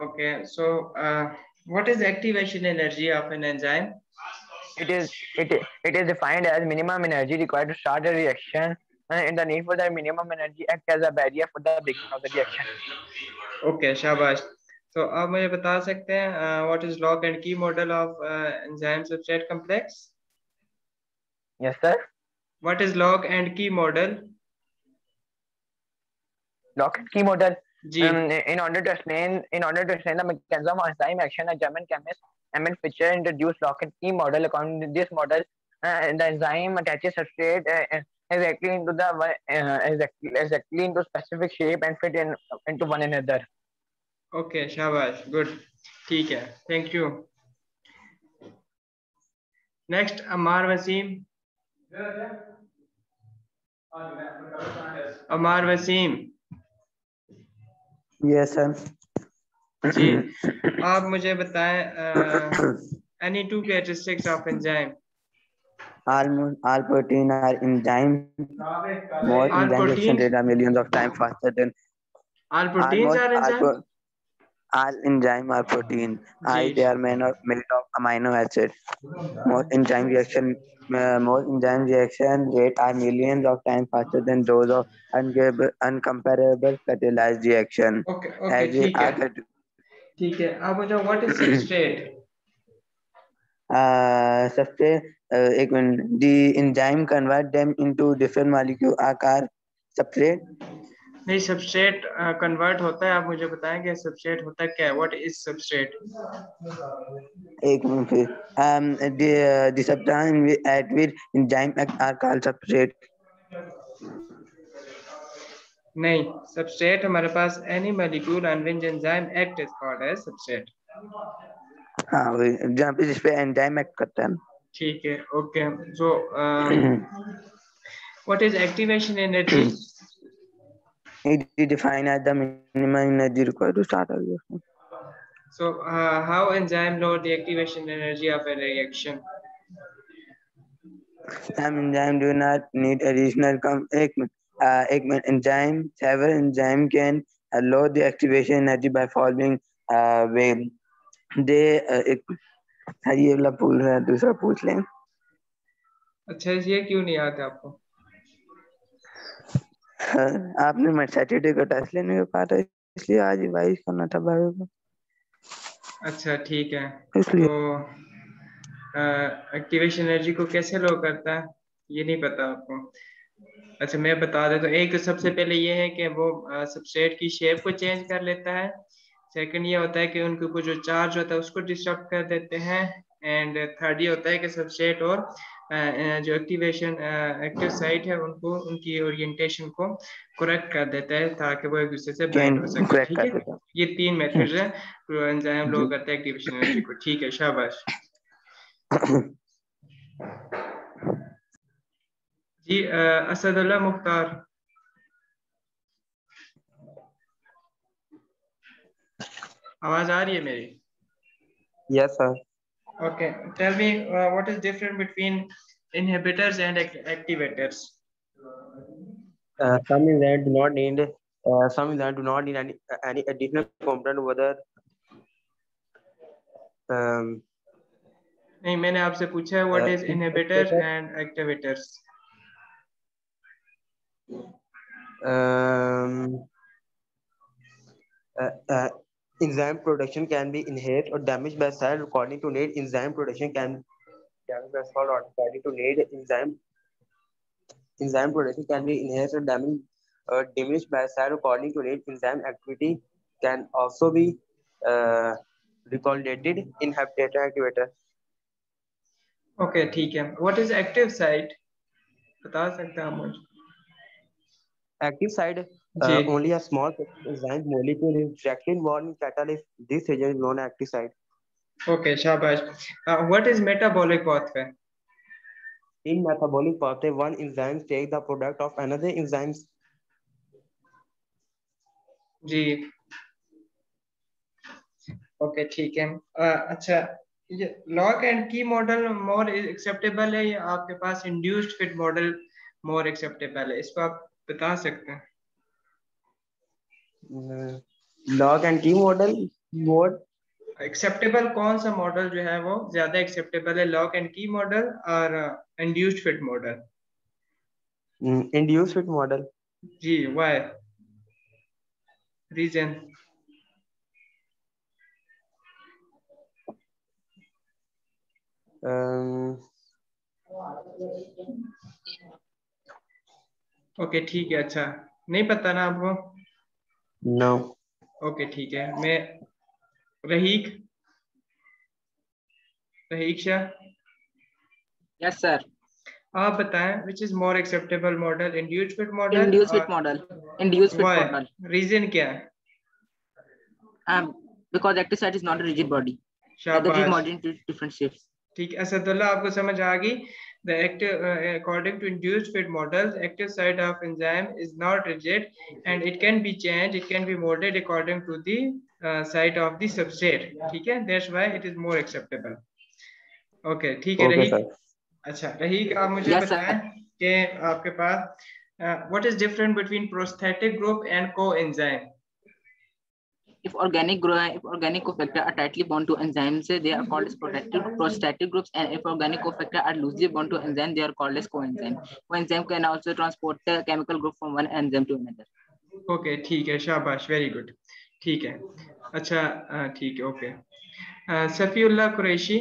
Okay, so what is the activation energy of an enzyme? It is defined as minimum energy required to start a reaction, and the need for that minimum energy act as a barrier for the beginning of the reaction. Okay, शाबाश. तो आप मुझे बता सकते हैं what is log and key model of enzyme substrate complex? Yes, sir. What is log and key model? Lock and key model. Ji. In order to explain the mechanism of enzyme action, a German chemist Emil Fischer introduced lock and key model. According to this model, the enzyme attaches substrate exactly into the exactly into specific shape and fit into one another. Okay, शाबाश, good. ठीक है, thank you. Next, Ammar Wasim. Ammar Wasim. Yes, sir. जी, आप मुझे बताएं any two characteristics of enzyme. All protein are enzyme. Most All enzyme reaction proteins. rate are millions of times faster than All proteins almost are enzymes. all enzyme are protein. Ji. They are made of amino acids. Most enzyme reaction rate are millions of times faster than those of uncomparable catalyzed reaction. Okay, okay, ठीक है. ठीक है. आप मुझे what is substrate? Substrate, एक minute. The enzyme convert them into different molecule आकार. Substrate. नहीं, substrate convert होता है. आप मुझे बताएं कि substrate होता है क्या? What is substrate? एक मिनट फिर. The substance at which enzyme act are called substrate. नहीं, substrate हमारे पास any molecule on which enzyme act is called as substrate. हाँ, वही जहाँ पे जिसपे एंजाइम एक्ट करता है. ठीक है. Okay, so what is activation energy? It is defined as the minimum energy required to start a reaction. So how enzyme lower the activation energy of a reaction? Some enzyme do not need additional enzyme. Several enzyme can lower the activation energy by following way. They ये वाला पूछ रहा है, दूसरा पूछ लें. अच्छा, ये क्यों नहीं आता आपको? आपने मैं सैटरडे का टेस्ट लेने को कहा था, इसलिए आज रिवाइज करना था भाई को. अच्छा, ठीक है. इसलिए तो एक्टिवेशन एनर्जी को कैसे लो करता है, ये नहीं पता आपको? अच्छा, मैं बता देता हूँ. एक तो सबसे पहले ये है कि वो सबस्ट्रेट की शेप को चेंज कर लेता है. सेकंड ये होता है कि उनके ऊपर जो चार्ज होता है उसको डिस्टर्ब कर देते हैं. एंड थर्ड ये होता है कि सबस्ट्रेट और जो एक्टिव साइट है उनको उनकी ओरिएंटेशन को करेक्ट कर देता है ताकि वो एक दूसरे से बाइंड हो सके. करेक्ट ठीक कर है, देता. ये तीन मेथड्स हैं जो एंजाइम लो करते हैं एक्टिवेशन एनर्जी को. ठीक है, शाबाश. जी, असदुल्ला मुख्तार. आवाज आ रही है मेरी? Yes, sir. Okay, tell me what is different between inhibitors and activators? Some enzymes do not need any additional component, whether नहीं, मैंने आपसे पूछा है what is inhibitors and activators. Enzyme production can be enhanced or damaged by cell according to need. Enzyme production can damage by cell according to need. Enzyme production can be enhanced or damaged or diminished by cell according to need. Enzyme activity can also be regulated in activator. Okay, ठीक है. What is active site? बता सकते हैं आप मुझे? Active site only a small enzyme molecule is directly involved in catalysis. This agent is known as active site. Okay, शाबाश. What is metabolic pathway? In metabolic pathway, one enzyme takes the product of another enzyme. Ji. Okay, ठीक है. अच्छा, ये lock and key model more acceptable है या आपके पास induced fit model more acceptable है? इसको आप बता सकते हैं? Log and key model What? Acceptable कौन सा मॉडल जो है वो ज्यादा एक्सेप्टेबल है, लॉक एंड की मॉडल और induced fit model? Induced fit model. जी, वाई, रीजन? Um, ओके ठीक है, अच्छा नहीं पता ना आपको? no. ओके ठीक है, मैं रहीक, रहीक शाह, Yes, sir. आप बताएं which is more acceptable model, induced fit model Induced fit और model. Induced fit why, model. Reason क्या है? Because active site is not a rigid body. Rather, it is शाबाश, modeled into different shapes. ठीक है असदुल्ला, आपको समझ आ गई? The active, according to induced fit models, active site of enzyme is not rigid and it can be changed, it can be molded according to the site of the substrate. ठीक है, that's why it is more acceptable. Okay, ठीक है Okay, रहीक। sir. अच्छा रहीक, आप मुझे Yes, sir. बताएं कि आपके पास what is different between prosthetic group and coenzyme? If organic cofactor are tightly bound to enzymes, they are called as prostatic groups, and if organic cofactor are loosely bound to enzyme, they are called as coenzyme. Coenzyme can also transport a chemical group from one enzyme to another. Okay ठीक है, शाबाश, very good, ठीक है। अच्छा ठीक है, okay. Safiullah Qureshi,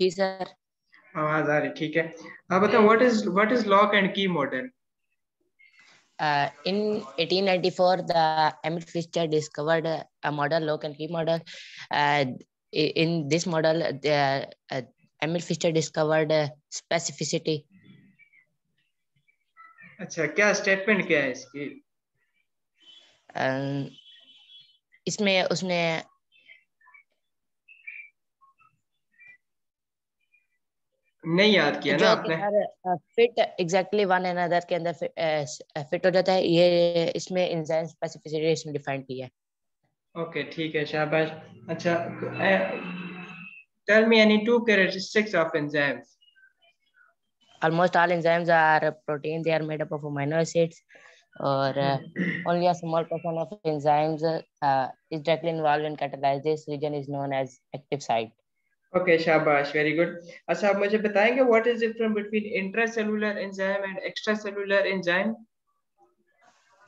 जी sir. आवाज आ रही, ठीक है। आप बताओ what is lock and key model? In 1894, the Emil Fischer discovered a model, lock and key model. In this model, Emil Fischer discovered specificity. अच्छा, क्या स्टेटमेंट क्या है इसकी? इसमें उसने नहीं याद किया ना जो कि आपने? Sir fit exactly one another के अंदर फिट हो जाता है, ये इसमें एंजाइम स्पेसिफिसिटी इसमें डिफाइन की है। ओके ठीक है, शाबाश। अच्छा, tell me any two characteristics of enzymes. Almost all enzymes are protein. They are made up of amino acids, or only a small portion of enzymes is directly involved in catalysis. This region is known as active site. Okay शाबाश, very good. अच्छा, आप मुझे बताएंगे what is difference between intracellular enzyme and extracellular enzyme?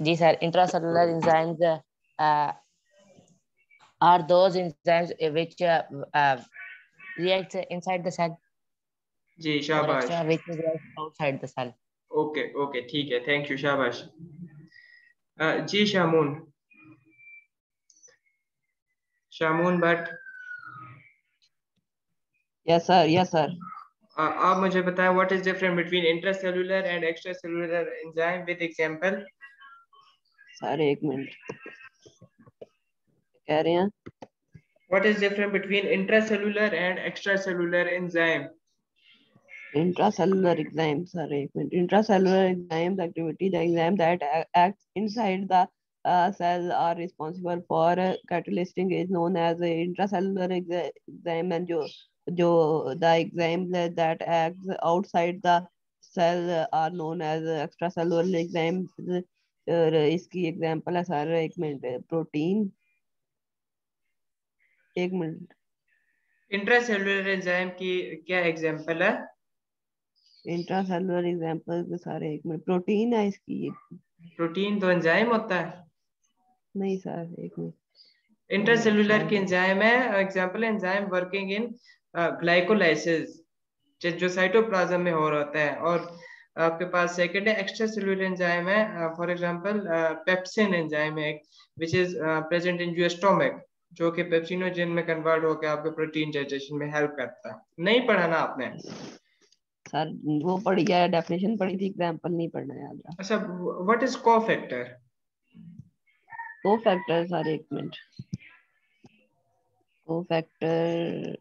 जी sir, intracellular enzymes are those enzymes which react inside the cell, जी or शाबाश, extra which react outside the cell. Okay okay ठीक है, thank you, शाबाश। जी Shamoon, Shamoon but, Yes, sir. Yes, sir. आप मुझे बताएं what is difference between intracellular and extracellular enzyme with example? Sir एक मिनट कह रहे हैं। What is difference between intracellular and extracellular enzyme? Intracellular enzyme, sir, एक मिनट। Intracellular enzymes activity, the enzyme that acts inside the cell are responsible for catalyzing is known as a intracellular enzyme, and जो the enzyme that acts outside the cell are known as extracellular enzymes। इसकी example है sir, एक minute, protein, एक minute, intracellular enzyme की क्या example है? Intracellular example सारे, एक मिनट, प्रोटीन है इसकी। प्रोटीन तो एंजाइम होता है। नहीं सर, एक मिनट, इंट्रासेलुलर की एंजाइम है, example enzyme working in glycolysis, जो साइटोप्लाज्म में हो रहा होता है। और आपके पास सेकंड है एक्स्ट्रा सेलुलर एंजाइम है, फॉर एग्जांपल पेप्सिन एंजाइम है which is present in your stomach, जो कि पेप्सिनोजेन में कन्वर्ट होकर आपके प्रोटीन डाइजेशन में हेल्प करता है। नहीं पढ़ा ना आपने? सर वो पढ़ी है, डेफिनेशन पढ़ी थी, एग्जांपल नहीं पढ़ना याद रहा। अच्छा, what is cofactor? Cofactor sir, एक मिनट, कोफैक्टर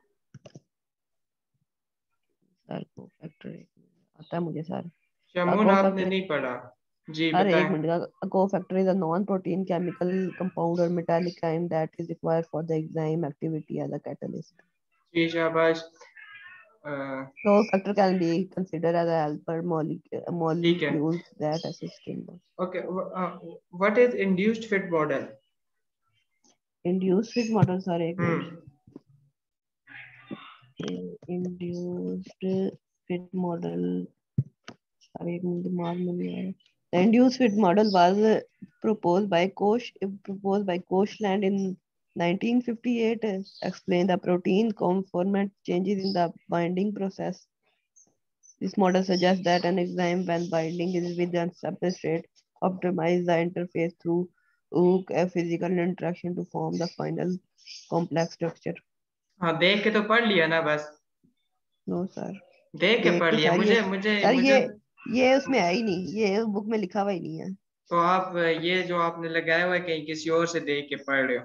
सर, कोफैक्टर आता है मुझे सर। शमून, आपने कोफैक्टर, नहीं पढ़ा? जी सर एक बताएं। मिनट, cofactor is a non protein chemical compound और metallic ion that is required for the enzyme activity as a catalyst. जी शाबाश। So factor can be considered as a helper ठीक है. molecules that assist in the Okay, what is induced fit model? induced fit models are एक Hmm. induced fit model अरे एक minute दिमाग में नहीं आ रहा. The induced fit model was proposed by Koshland in 1958. Explain the protein conformant changes in the binding process. This model suggests that an enzyme, when binding is with a substrate, optimize the interface through a physical interaction to form the final complex structure. हाँ, देख के तो पढ़ लिया ना बस. No sir. देख के पढ़ लिया. सर ये उसमें है ही नहीं, ये बुक में लिखा हुआ ही नहीं है. तो आप ये जो आपने लगाया हुआ है कहीं किसी और से देख के पढ़ रहे हो.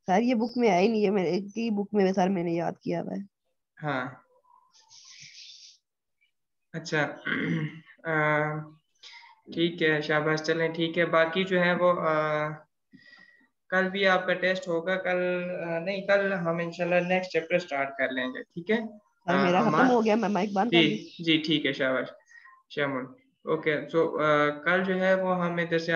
सर ये बुक में है ही नहीं है, मेरे की बुक में सर मैंने याद किया हुआ है. हाँ, अच्छा. ठीक है, शाबाश. चलें, ठीक है. बाकी जो है वो कल भी आपका टेस्ट होगा. कल नहीं, कल हम इंशाल्लाह नेक्स्ट चैप्टर स्टार्ट कर लेंगे. ठीक है. सर मेरा खत्म हो गया, मैं माइक बंद कर जी दूं? जी, ठीक है. शाबाश शामुल. ओके, सो कल जो है वो हम इधर से